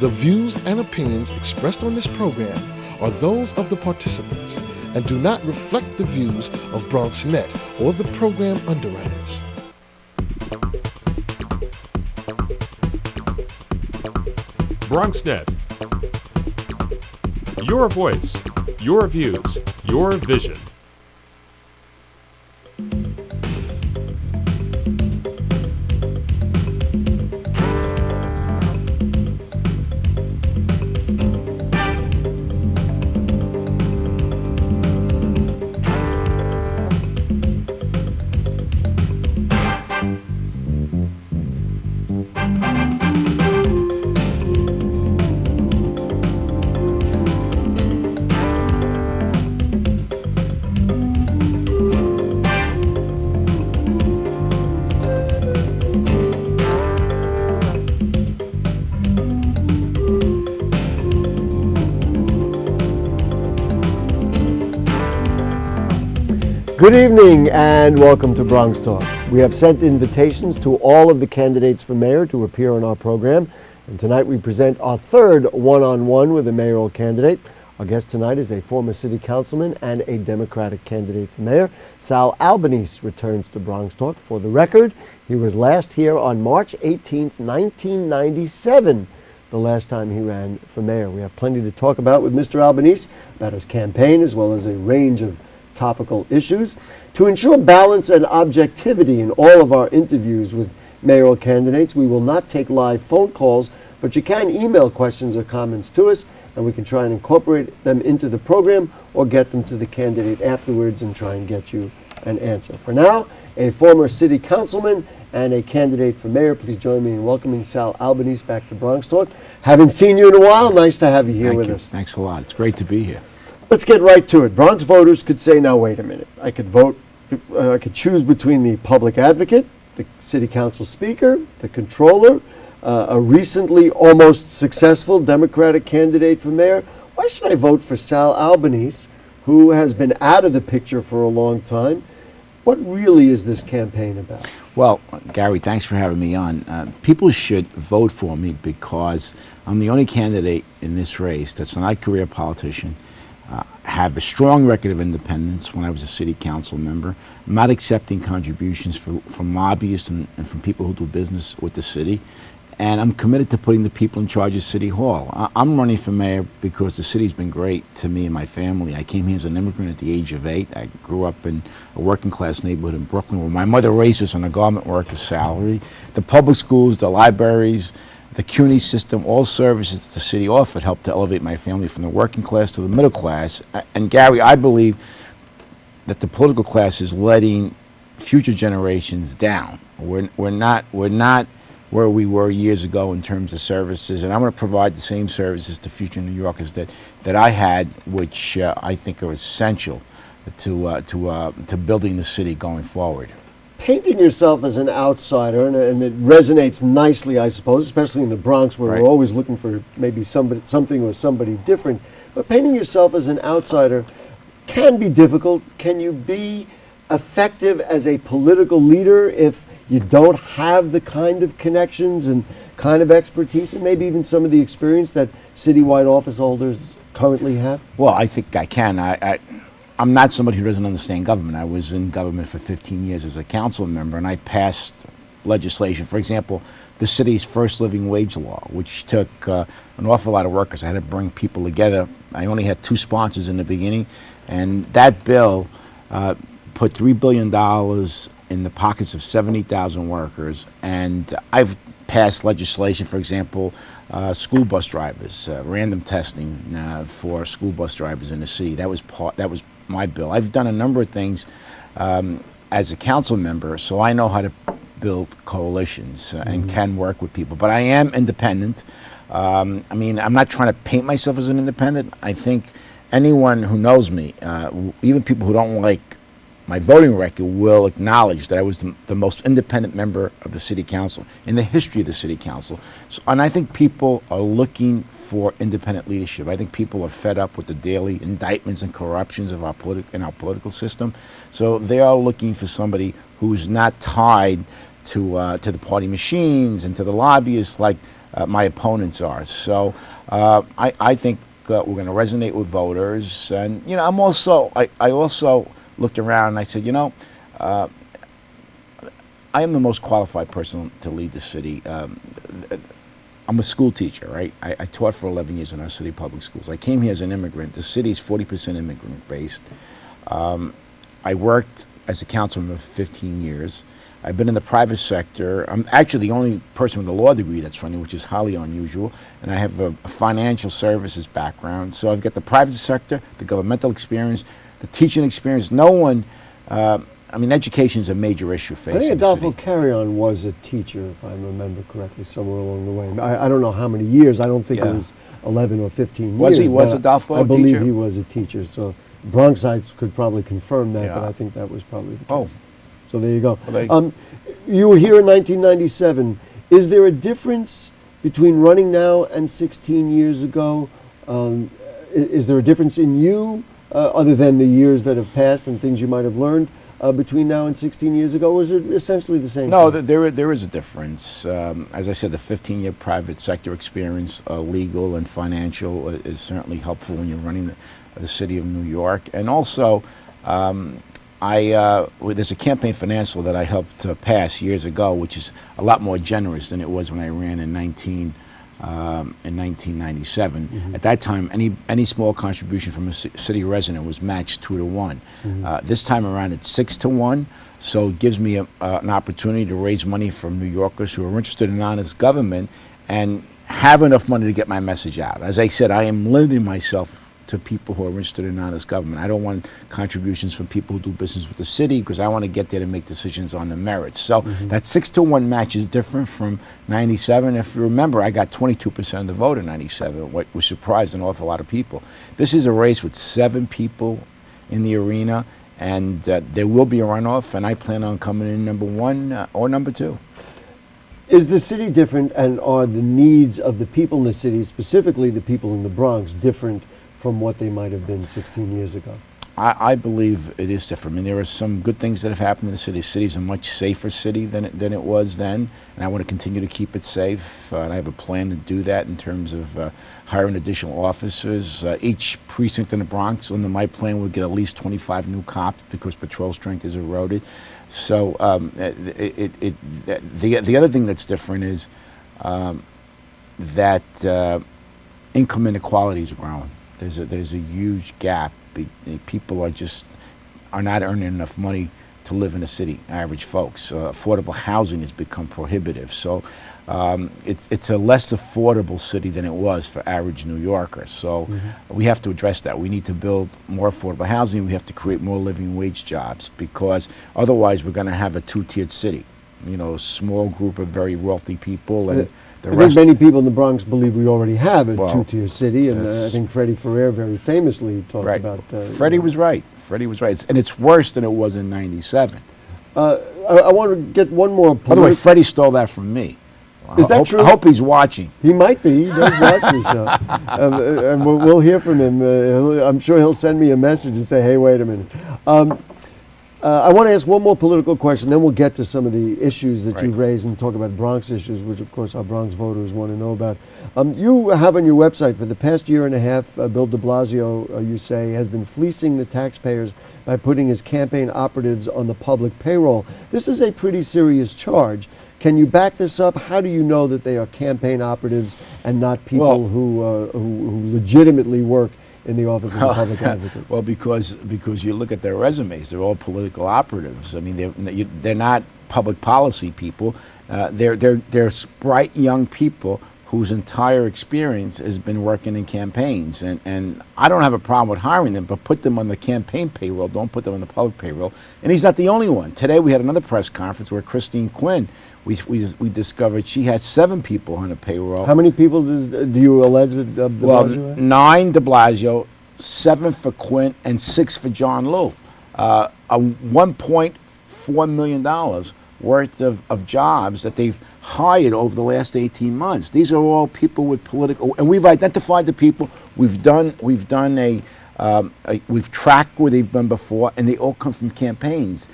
The views and opinions expressed on this program are those of the participants and do not reflect the views of BronxNet or the program underwriters. BronxNet. Your voice, your views, your vision. Good evening and welcome to BronxTalk. We have sent invitations to all of the candidates for mayor to appear on our program, and tonight we present our third one-on-one with a mayoral candidate. Our guest tonight is a former city councilman and a Democratic candidate for mayor. Sal Albanese returns to BronxTalk. For the record, he was last here on March 18th, 1997, the last time he ran for mayor. We have plenty to talk about with Mr. Albanese, about his campaign as well as a range of topical issues. To ensure balance and objectivity in all of our interviews with mayoral candidates, we will not take live phone calls, but you can email questions or comments to us, and we can try and incorporate them into the program or get them to the candidate afterwards and try and get you an answer. For now, a former city councilman and a candidate for mayor, please join me in welcoming Sal Albanese back to BronxTalk. Haven't seen you in a while. Nice to have you here with us. Thanks a lot. It's great to be here. Let's get right to it. Bronx voters could say, now wait a minute, I could choose between the public advocate, the city council speaker, the controller, a recently almost successful Democratic candidate for mayor. Why should I vote for Sal Albanese, who has been out of the picture for a long time? What really is this campaign about? Well, Gary, thanks for having me on. People should vote for me because I'm the only candidate in this race that's not a career politician, have a strong record of independence when I was a city council member. I'm not accepting contributions from lobbyists and from people who do business with the city. And I'm committed to putting the people in charge of City Hall. I'm running for mayor because the city's been great to me and my family. I came here as an immigrant at the age of 8. I grew up in a working class neighborhood in Brooklyn where my mother raised us on a garment worker's salary. The public schools, the libraries, the CUNY system, all services the city offered helped to elevate my family from the working class to the middle class. And Gary, I believe that the political class is letting future generations down. We're not where we were years ago in terms of services, and I'm going to provide the same services to future New Yorkers that I had, which I think are essential to building the city going forward. Painting yourself as an outsider, and it resonates nicely, I suppose, especially in the Bronx, where Right. we're always looking for maybe something or somebody different. But painting yourself as an outsider can be difficult. Can you be effective as a political leader if you don't have the kind of connections and kind of expertise and maybe even some of the experience that citywide office holders currently have? Well, I think I can. I'm not somebody who doesn't understand government. I was in government for 15 years as a council member, and I passed legislation. For example, the city's first living wage law, which took an awful lot of work because I had to bring people together. I only had 2 sponsors in the beginning, and that bill put $3 billion in the pockets of 70,000 workers. And I've passed legislation, for example, school bus drivers, random testing for school bus drivers in the city. That was my bill. I've done a number of things as a council member, so I know how to build coalitions and can work with people. But I am independent. I mean, I'm not trying to paint myself as an independent. I think anyone who knows me, even people who don't like my voting record, will acknowledge that I was the most independent member of the city council in the history of the city council. So, and I think people are looking for independent leadership. I think people are fed up with the daily indictments and corruptions of our political system. So they are looking for somebody who's not tied to the party machines and to the lobbyists like my opponents are. So I think we're going to resonate with voters. And, you know, I also looked around and I said, you know, I am the most qualified person to lead the city. I'm a school teacher, right? I taught for 11 years in our city public schools. I came here as an immigrant. The city is 40% immigrant-based. I worked as a council member for 15 years. I've been in the private sector. I'm actually the only person with a law degree that's running, which is highly unusual. And I have a financial services background. So I've got the private sector, the governmental experience, the teaching experience. No one, I mean, education is a major issue facing I think the Adolfo city. Carrion was a teacher, if I remember correctly, somewhere along the way. I don't know how many years. I don't think it Yeah. was 11 or 15 Was years. he? Was but Adolfo I a believe teacher? he was a teacher. So Bronxites could probably confirm that, but Yeah. I think that was probably the case. Oh. So there you go. Well, You were here in 1997. Is there a difference between running now and 16 years ago? Is there a difference in you, other than the years that have passed and things you might have learned between now and 16 years ago? Or is it essentially the same? No, thing? there is a difference. As I said, the 15-year private sector experience, legal and financial, is certainly helpful when you're running the city of New York. And also, there's a campaign finance law that I helped pass years ago, which is a lot more generous than it was when I ran in 1997. Mm-hmm. At that time, any small contribution from a city resident was matched 2-to-1. Mm-hmm. This time around, it's 6-to-1. So it gives me an opportunity to raise money from New Yorkers who are interested in honest government and have enough money to get my message out. As I said, I am limiting myself to people who are interested in honest government. I don't want contributions from people who do business with the city because I want to get there to make decisions on the merits. So that 6-to-1 match is different from 97. If you remember, I got 22% of the vote in 97, what was surprised an awful lot of people. This is a race with 7 people in the arena, and there will be a runoff, and I plan on coming in number 1 or number 2. Is the city different, and are the needs of the people in the city, specifically the people in the Bronx, different from what they might have been 16 years ago? I believe it is different. I mean, there are some good things that have happened in the city. The city's a much safer city than it was then, and I want to continue to keep it safe. And I have a plan to do that in terms of hiring additional officers. Each precinct in the Bronx, under my plan, would get at least 25 new cops because patrol strength is eroded. So the other thing that's different is that income inequality is growing. There's a huge gap. People are not earning enough money to live in a city, average folks. Affordable housing has become prohibitive. So it's a less affordable city than it was for average New Yorkers. So we have to address that. We need to build more affordable housing. We have to create more living wage jobs, because otherwise we're going to have a two-tiered city. You know, a small group of very wealthy people, and the I rest. think many people in the Bronx believe we already have a Well, two-tier city, and I that's- think Freddie Ferrer very famously talked Right. about. Freddie was right. Freddie was right. And it's worse than it was in 97. I want to get one more. By the way, Freddie stole that from me. Is that I hope, true? I hope he's watching. He might be. He does watch the show, and we'll hear from him. I'm sure he'll send me a message and say, "Hey, wait a minute." I want to ask one more political question, then we'll get to some of the issues that Right. you've raised and talk about Bronx issues, which of course our Bronx voters want to know about. You have on your website, for the past year and a half, Bill de Blasio, you say, has been fleecing the taxpayers by putting his campaign operatives on the public payroll. This is a pretty serious charge. Can you back this up? How do you know that they are campaign operatives and not people who legitimately work in the office of the public advocate? Well, because you look at their resumes, they're all political operatives. I mean, they're not public policy people. They're bright young people whose entire experience has been working in campaigns. And I don't have a problem with hiring them, but put them on the campaign payroll. Don't put them on the public payroll. And he's not the only one. Today we had another press conference where Christine Quinn, we discovered she has 7 people on the payroll. How many people do you allege that de Well, Blasio had? 9 de Blasio, 7 for Quinn, and 6 for John Liu. A $1.4 million worth of jobs that they've hired over the last 18 months. These are all people with political, and we've identified the people. We've tracked where they've been before, and they all come from campaigns.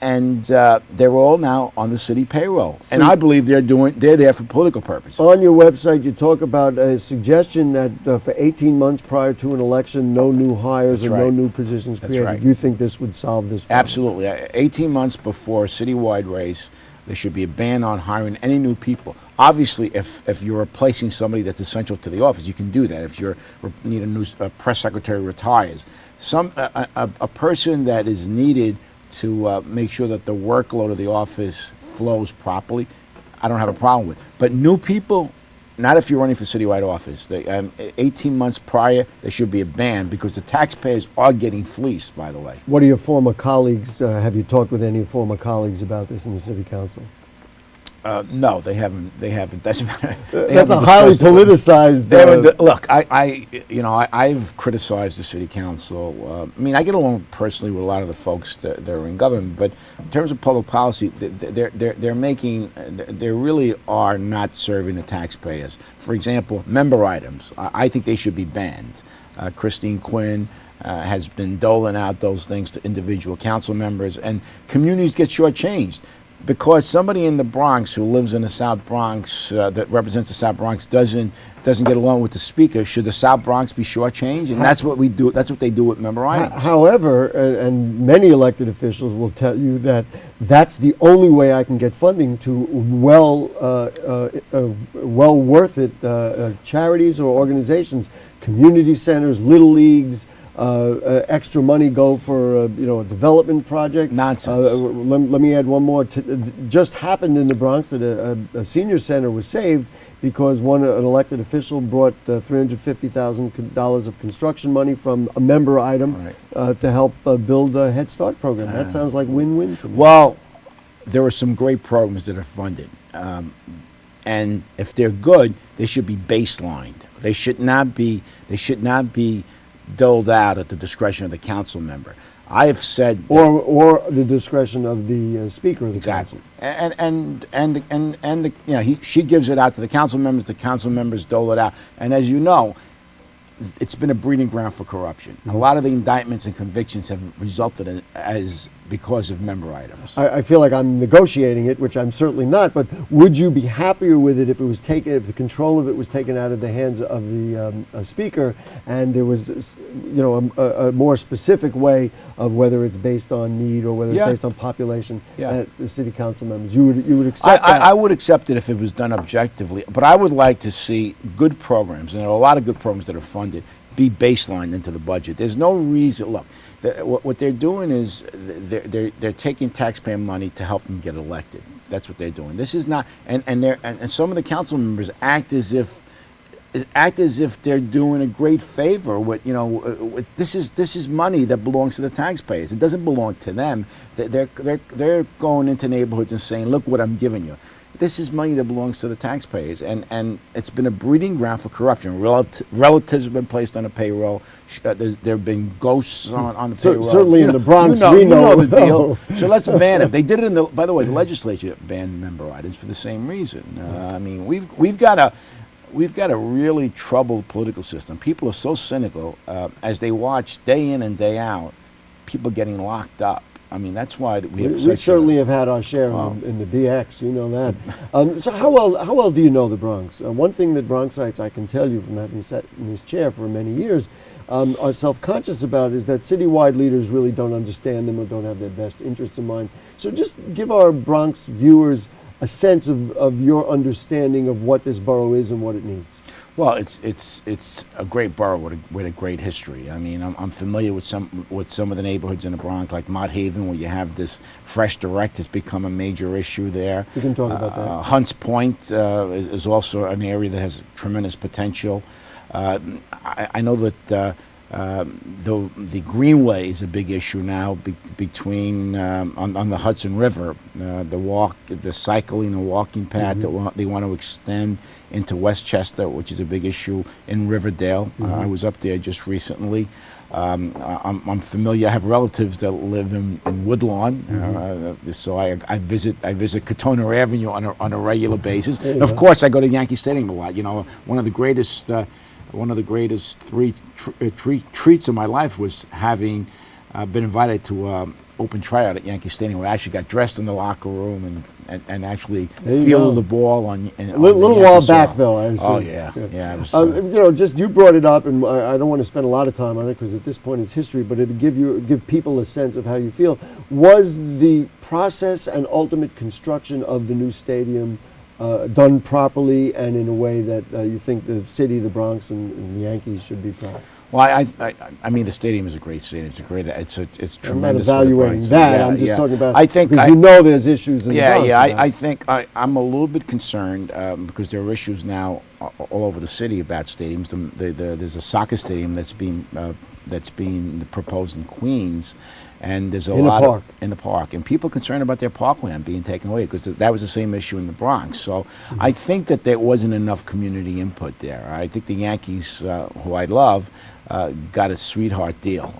and they're all now on the city payroll. And I believe they're there for political purposes. On your website, you talk about a suggestion that for 18 months prior to an election, no new hires That's or no right. new positions That's created. right. You think this would solve this problem? Absolutely. 18 months before a citywide race, there should be a ban on hiring any new people. Obviously, if you're replacing somebody that's essential to the office, you can do that. If you need a new press secretary retires, a person that is needed to make sure that the workload of the office flows properly, I don't have a problem with. But new people, not if you're running for citywide office. 18 months prior, there should be a ban because the taxpayers are getting fleeced, by the way. What are your former colleagues? Have you talked with any former colleagues about this in the city council? No, they haven't. They haven't. That's That's a highly politicized. Look, I've criticized the city council. I mean, I get along personally with a lot of the folks that are in government, but in terms of public policy, they really are not serving the taxpayers. For example, member items. I think they should be banned. Christine Quinn has been doling out those things to individual council members, and communities get shortchanged. Because somebody in the Bronx who lives in the South Bronx that represents the South Bronx doesn't get along with the speaker, should the South Bronx be shortchanged? And that's what we do. That's what they do with member items. However, and many elected officials will tell you that that's the only way I can get funding to well worth it charities or organizations, community centers, little leagues. Extra money go for a development project. Nonsense. Let me add one more. Just happened in the Bronx that a senior center was saved because an elected official brought $350,000 of construction money from a member item to help build a Head Start program. That sounds like win-win to me. Well, there are some great programs that are funded, and if they're good, they should be baselined. They should not be doled out at the discretion of the council member. I have said or the discretion of the speaker of the council. She gives it out to the council members dole it out. And as you know, it's been a breeding ground for corruption. A lot of the indictments and convictions have resulted because of member items. I feel like I'm negotiating it, which I'm certainly not, but would you be happier with it if if the control of it was taken out of the hands of the speaker and there was a more specific way of whether it's based on need or whether it's based on population at the city council members? You would accept that? I would accept it if it was done objectively, but I would like to see good programs, and there are a lot of good programs that are funded, be baselined into the budget. There's no reason. Look, what they're doing is they're taking taxpayer money to help them get elected. That's what they're doing. This is not, and some of the council members act as if they're doing a great favor. This is money that belongs to the taxpayers. It doesn't belong to them. They're going into neighborhoods and saying, "Look what I'm giving you." This is money that belongs to the taxpayers, and it's been a breeding ground for corruption. Relatives have been placed on a payroll. There have been ghosts on the payroll. Certainly in the Bronx, we know the deal. So let's ban it. They did it by the way, the legislature banned member items for the same reason. I mean, we've got a really troubled political system. People are so cynical as they watch day in and day out people getting locked up. I mean, that's why we certainly have had our share in the BX. You know that. So how well do you know the Bronx? One thing that Bronxites, I can tell you from having sat in this chair for many years, are self-conscious about is that citywide leaders really don't understand them or don't have their best interests in mind. So just give our Bronx viewers a sense of your understanding of what this borough is and what it needs. Well, it's a great borough with a great history. I mean, I'm familiar with some of the neighborhoods in the Bronx, like Mott Haven, where you have this Fresh Direct has become a major issue there. We can talk about that. Hunts Point is also an area that has tremendous potential. I know that the Greenway is a big issue now between on the Hudson River, the cycling and walking path that they want to extend into Westchester, which is a big issue in Riverdale. I was up there just recently. I'm familiar. I have relatives that live in Woodlawn, so I visit Katona Avenue on a regular basis. And of course, I go to Yankee Stadium a lot. You know, one of the greatest treats of my life was having been invited to open tryout at Yankee Stadium where I actually got dressed in the locker room and actually There you fielded go. the ball on. A little while back, though. I assume. Oh yeah, yeah. It was, You know, just you brought it up, and I don't want to spend a lot of time on it because at this point it's history. But it'll give people a sense of how you feel. Was the process and ultimate construction of the new stadium done properly and in a way that you think the city, the Bronx, and the Yankees should be proud? Well, I mean, the stadium is a great stadium. It's tremendous. I'm not evaluating that. I'm just talking about. I think because you know there's issues in the Bronx. I think I'm a little bit concerned because there are issues now all over the city about stadiums. There's a soccer stadium that's being proposed in Queens, and there's in the park, and people are concerned about their parkland being taken away because that was the same issue in the Bronx. So I think that there wasn't enough community input there. I think the Yankees, who I love, got a sweetheart deal.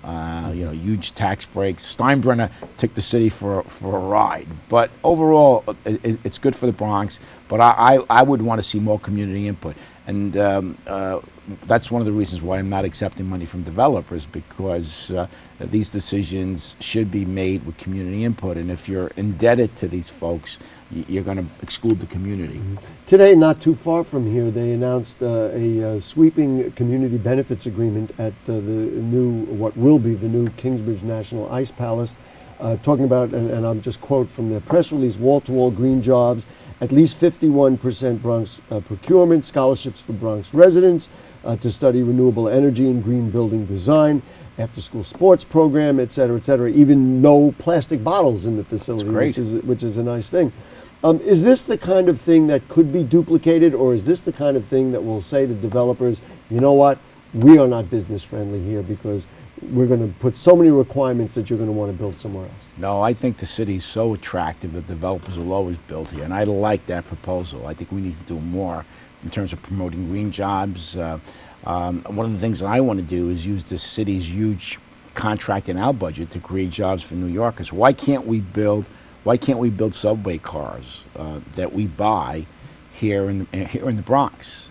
You know, huge tax breaks. Steinbrenner took the city for a ride. But overall, it's good for the Bronx. But I would want to see more community input. And that's one of the reasons why I'm not accepting money from developers, because these decisions should be made with community input. And if you're indebted to these folks, you're going to exclude the community. Mm-hmm. Today, not too far from here, they announced a sweeping community benefits agreement at what will be the new Kingsbridge National Ice Palace, talking about, and I'll just quote from their press release, wall-to-wall green jobs, at least 51% Bronx procurement, scholarships for Bronx residents to study renewable energy and green building design, after-school sports program, et cetera, even no plastic bottles in the facility, which is a nice thing. Is this the kind of thing that could be duplicated, or is this the kind of thing that will say to developers, you know what, we are not business friendly here because we're going to put so many requirements that you're going to want to build somewhere else? No, I think the city's so attractive that developers will always build here, and I like that proposal. I think we need to do more in terms of promoting green jobs. One of the things that I want to do is use the city's huge contract in our budget to create jobs for New Yorkers. Why can't we build subway cars that we buy here in the Bronx,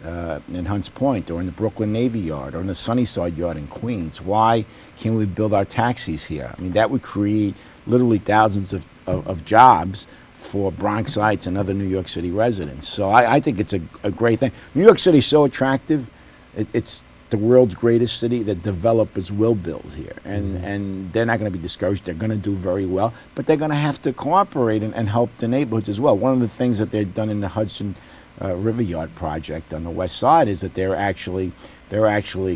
in Hunts Point, or in the Brooklyn Navy Yard, or in the Sunnyside Yard in Queens? Why can't we build our taxis here? I mean, that would create literally thousands of jobs for Bronxites and other New York City residents. So I think it's a great thing. New York City is so attractive. It's the world's greatest city that developers will build here. And they're not going to be discouraged. They're going to do very well. But they're going to have to cooperate and help the neighborhoods as well. One of the things that they've done in the Hudson River Yard project on the west side is that they're actually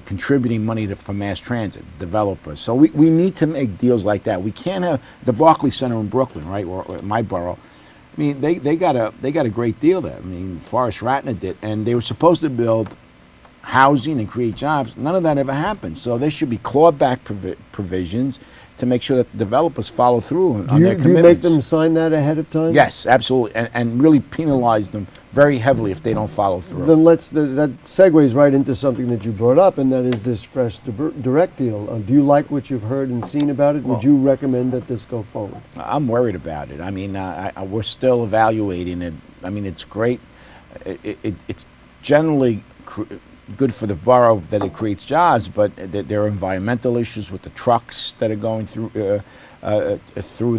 contributing money for mass transit developers. So we need to make deals like that. We can't have the Barclays Center in Brooklyn, right, or my borough. I mean, they got a great deal there. I mean, Forrest Ratner did, and they were supposed to build housing and create jobs. None of that ever happened. So there should be clawback provisions to make sure that developers follow through on their commitments. Do you make them sign that ahead of time? Yes, absolutely, and really penalize them very heavily if they don't follow through. Then that segues right into something that you brought up, and that is this fresh direct deal. Do you like what you've heard and seen about it? Would you recommend that this go forward? I'm worried about it. I mean, we're still evaluating it. I mean, it's great. It's generally good for the borough that it creates jobs, but there are environmental issues with the trucks that are going through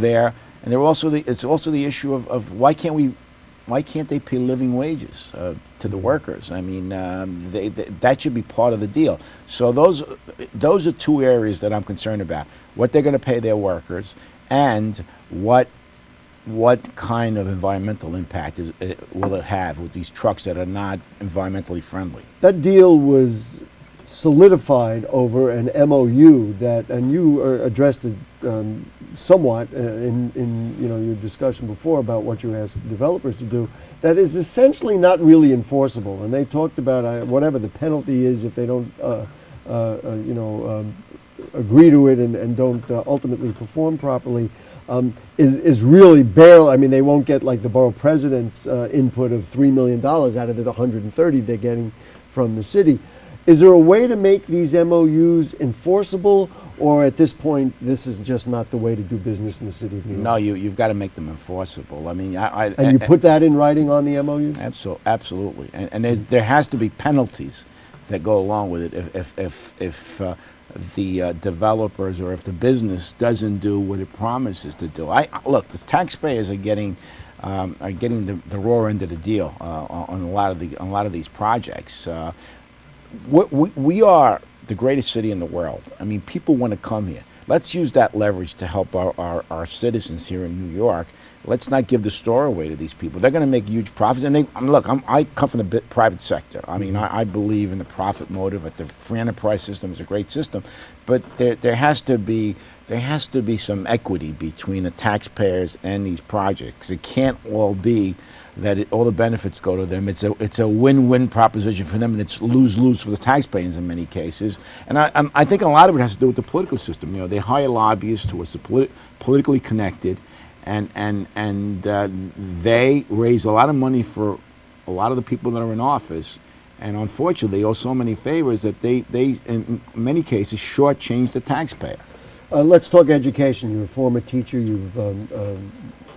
there, and it's also the issue of why can't they pay living wages to the workers? I mean, that should be part of the deal. So those are two areas that I'm concerned about: what they're going to pay their workers, and what kind of environmental impact will it have with these trucks that are not environmentally friendly? That deal was solidified over an MOU and you addressed it somewhat in your discussion before about what you asked developers to do. That is essentially not really enforceable, and they talked about whatever the penalty is if they don't agree to it and don't ultimately perform properly. Is really barely. I mean, they won't get like the borough president's input of $3 million out of the 130 they're getting from the city. Is there a way to make these MOUs enforceable, or at this point, this is just not the way to do business in the city of New York? No, you've got to make them enforceable. I mean, and you put that in writing on the MOUs? Absolutely, and there has to be penalties that go along with it if developers or if the business doesn't do what it promises to do. Look, the taxpayers are getting the raw end of the deal on a lot of these projects. We are the greatest city in the world. I mean, people want to come here. Let's use that leverage to help our citizens here in New York. Let's not give the store away to these people. They're going to make huge profits. And I come from the private sector. I mean, I believe in the profit motive. The free enterprise system is a great system, but there has to be some equity between the taxpayers and these projects. It can't all be that all the benefits go to them. It's a win-win proposition for them, and it's lose-lose for the taxpayers in many cases. And I think a lot of it has to do with the political system. You know, they hire lobbyists who are politically connected, and they raise a lot of money for a lot of the people that are in office. And unfortunately, they owe so many favors that they in many cases shortchange the taxpayer. Let's talk education. You're a former teacher. You've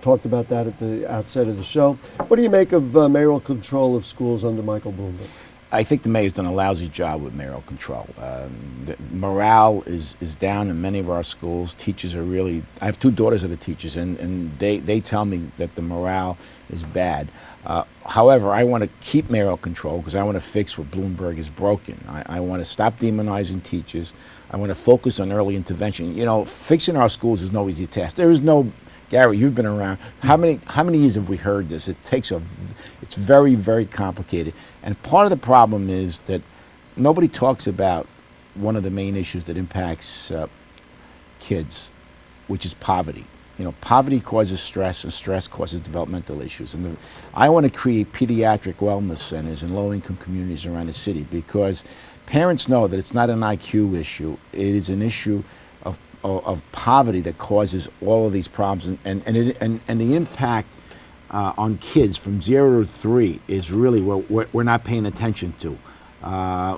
talked about that at the outset of the show. What do you make of mayoral control of schools under Michael Bloomberg? I think the mayor's done a lousy job with mayoral control. The morale is down in many of our schools. Teachers are really, I have two daughters that are teachers, and they tell me that the morale is bad. However, I want to keep mayoral control because I want to fix what Bloomberg has broken. I want to stop demonizing teachers. I want to focus on early intervention. You know, fixing our schools is no easy task. There is no, Gary, you've been around. How many years have we heard this? It's very, very complicated. And part of the problem is that nobody talks about one of the main issues that impacts kids, which is poverty. You know, poverty causes stress, and stress causes developmental issues. And I want to create pediatric wellness centers in low-income communities around the city because parents know that it's not an IQ issue. It is an issue of poverty that causes all of these problems, and the impact on kids from 0 to 3 is really what we're not paying attention to.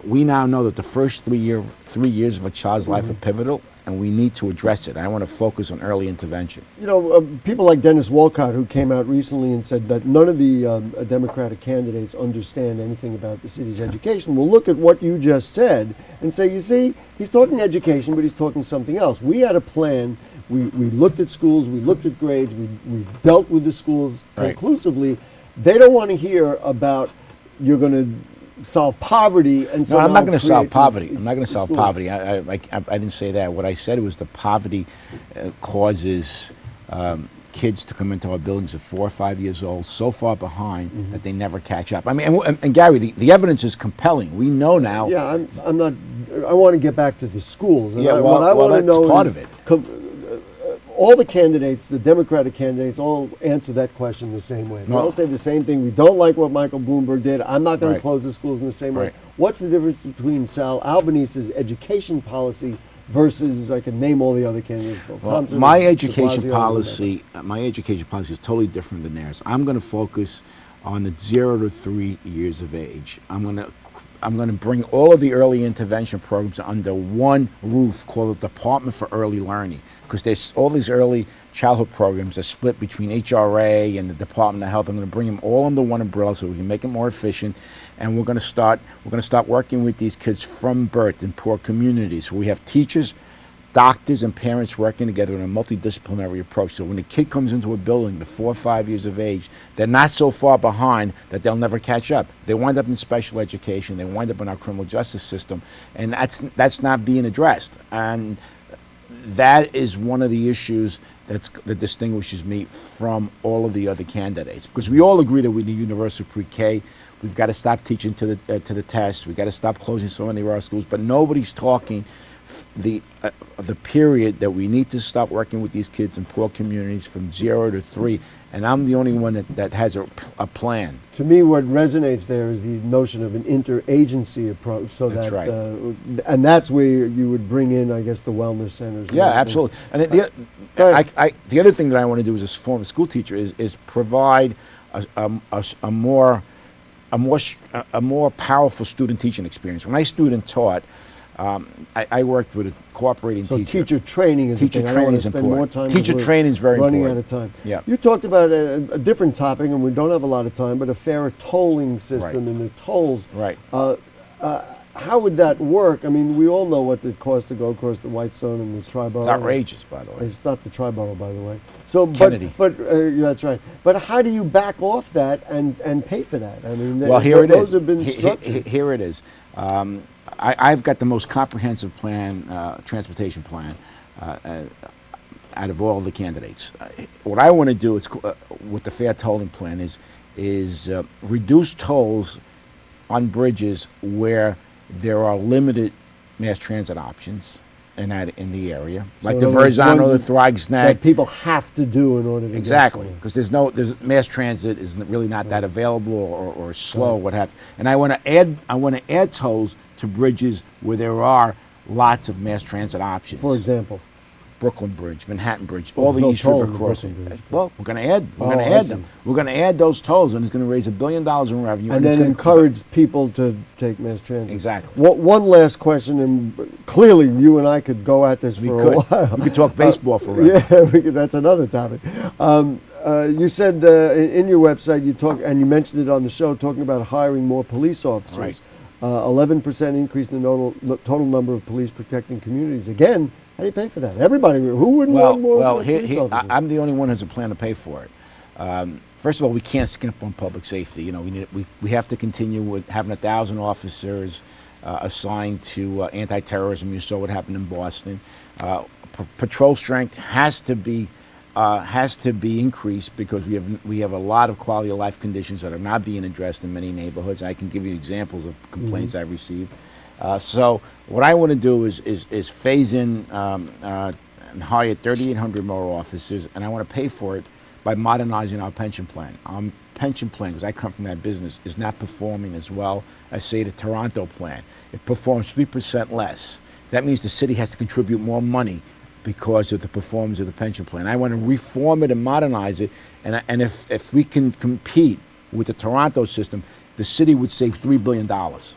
We now know that the first 3 years of a child's life are pivotal, and we need to address it. I want to focus on early intervention. You know, people like Dennis Walcott, who came out recently and said that none of the Democratic candidates understand anything about the city's education, will look at what you just said and say, you see, he's talking education, but he's talking something else. We had a plan. We looked at schools. We looked at grades. We dealt with the schools conclusively. They don't want to hear about you're going to solve poverty and so. No, I'm not going to solve poverty. I'm not going to solve poverty. I didn't say that. What I said was the poverty causes kids to come into our buildings at 4 or 5 years old, so far behind that they never catch up. I mean, and Gary, the evidence is compelling. We know now. Yeah, I'm not. I want to get back to the schools. And yeah, what I want to know part of it. All the candidates, the Democratic candidates, all answer that question the same way. They all say the same thing. We don't like what Michael Bloomberg did. I'm not going to close the schools in the same way. What's the difference between Sal Albanese's education policy versus, I can name all the other candidates. Well, my education policy is totally different than theirs. I'm going to focus on the 0 to 3 years of age. I'm going to bring all of the early intervention programs under one roof called the Department for Early Learning, because there's all these early childhood programs are split between HRA and the Department of Health. I'm going to bring them all under one umbrella so we can make it more efficient. And we're going to start working with these kids from birth in poor communities. We have teachers, doctors, and parents working together in a multidisciplinary approach. So when a kid comes into a building at 4 or 5 years of age, they're not so far behind that they'll never catch up. They wind up in special education. They wind up in our criminal justice system, and that's not being addressed. And that is one of the issues that distinguishes me from all of the other candidates, because we all agree that we need universal pre-K. We've got to stop teaching to the test. We've got to stop closing so many of our schools, but nobody's talking the period that we need to stop working with these kids in poor communities from 0 to 3, and I'm the only one that has a plan. To me, what resonates there is the notion of an interagency approach. So that's right. And that's where you would bring in, I guess, the wellness centers. Yeah, absolutely. And the other thing that I want to do as a former school teacher is provide a more powerful student teaching experience. When I student taught, I worked with a cooperating teacher. So teacher training is important. I don't want to spend more time. Teacher training is very important. Running out of time. Yeah. You talked about a different topic, and we don't have a lot of time, but a fairer tolling system and the tolls. Right. how would that work? I mean, we all know what it costs to go across the White Zone and the Tri-Borough. It's outrageous, by the way. It's not the Tri-Borough, by the way. So, Kennedy. but that's right. But how do you back off that and pay for that? I mean, Well, here it is. Those have been structured. Here it is. I've got the most comprehensive plan, transportation plan, out of all the candidates. What I want to do is, with the fair tolling plan is reduce tolls on bridges where there are limited mass transit options in the area, like the Verizon or the Thrigsnag. That people have to do in order to Exactly, get because there's mass transit is really not that available or slow, what have you. And I want to add tolls to bridges where there are lots of mass transit options. For example, Brooklyn Bridge, Manhattan Bridge, Well, all there's the no East toll River on the Brooklyn crossing. Bridge. Well, we're going to add I them. see. We're going to add those tolls, and it's going to raise $1 billion in revenue. and it's then gonna- encourage people to take mass transit. Exactly. One last question, and clearly you and I could go at this We for could. a while. We could talk baseball forever. Yeah, that's another topic. You said in your website and you mentioned it on the show, talking about hiring more police officers. Right. 11% increase in the total number of police protecting communities. Again, how do you pay for that? Everybody, who wouldn't want more police officers? I'm the only one who has a plan to pay for it. First of all, we can't skimp on public safety. You know, we have to continue with having 1,000 officers assigned to anti-terrorism. You saw what happened in Boston. Patrol strength has to be increased because we have a lot of quality of life conditions that are not being addressed in many neighborhoods. I can give you examples of complaints I've received. So what I want to do is phase in and hire 3,800 more officers, and I want to pay for it by modernizing our pension plan. Our pension plan, because I come from that business, is not performing as well as, say, the Toronto plan. It performs 3% less. That means the city has to contribute more money because of the performance of the pension plan. I want to reform it and modernize it, and if we can compete with the Toronto system, the city would save $3 billion.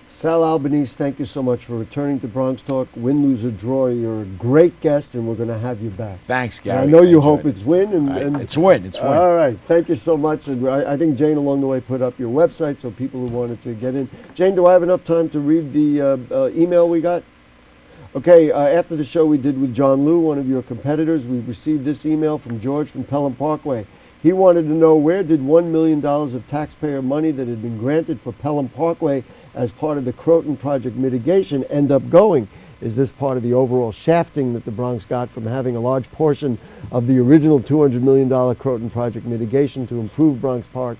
Sal Albanese, thank you so much for returning to Bronx Talk. Win, lose, or draw, you're a great guest, and we're going to have you back. Thanks, Gary. And I know you enjoyed hope it. it's win. And It's win. It's win. All right. Thank you so much. And I think Jane along the way put up your website so people who wanted to get in. Jane, do I have enough time to read the email we got? Okay, after the show we did with John Liu, one of your competitors, we received this email from George from Pelham Parkway. He wanted to know, where did $1 million of taxpayer money that had been granted for Pelham Parkway as part of the Croton Project mitigation end up going? Is this part of the overall shafting that the Bronx got from having a large portion of the original $200 million Croton Project mitigation to improve Bronx Park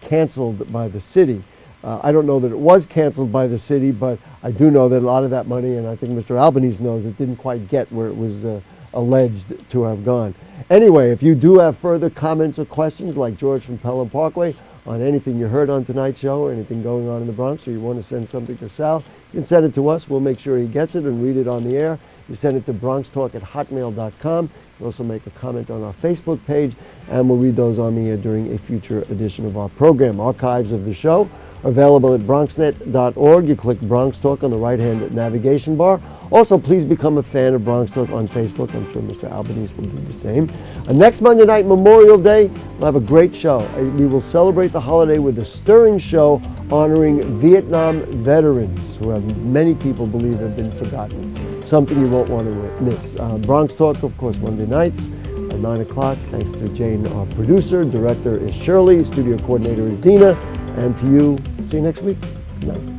canceled by the city? I don't know that it was canceled by the city, but I do know that a lot of that money, and I think Mr. Albanese knows, it didn't quite get where it was alleged to have gone. Anyway, if you do have further comments or questions, like George from Pelham Parkway, on anything you heard on tonight's show or anything going on in the Bronx, or you want to send something to Sal, you can send it to us. We'll make sure he gets it and read it on the air. You send it to bronxtalk@hotmail.com. You also make a comment on our Facebook page, and we'll read those on the air during a future edition of our program. Archives of the show are available at bronxnet.org. You click Bronx Talk on the right-hand navigation bar. Also, please become a fan of Bronx Talk on Facebook. I'm sure Mr. Albanese will do the same. Next Monday night, Memorial Day, we'll have a great show. We will celebrate the holiday with a stirring show honoring Vietnam veterans, who many people believe have been forgotten. Something you won't want to miss. Bronx Talk, of course, Monday nights at 9 o'clock. Thanks to Jane, our producer. Director is Shirley. Studio coordinator is Dina. And to you, see you next week. Good night.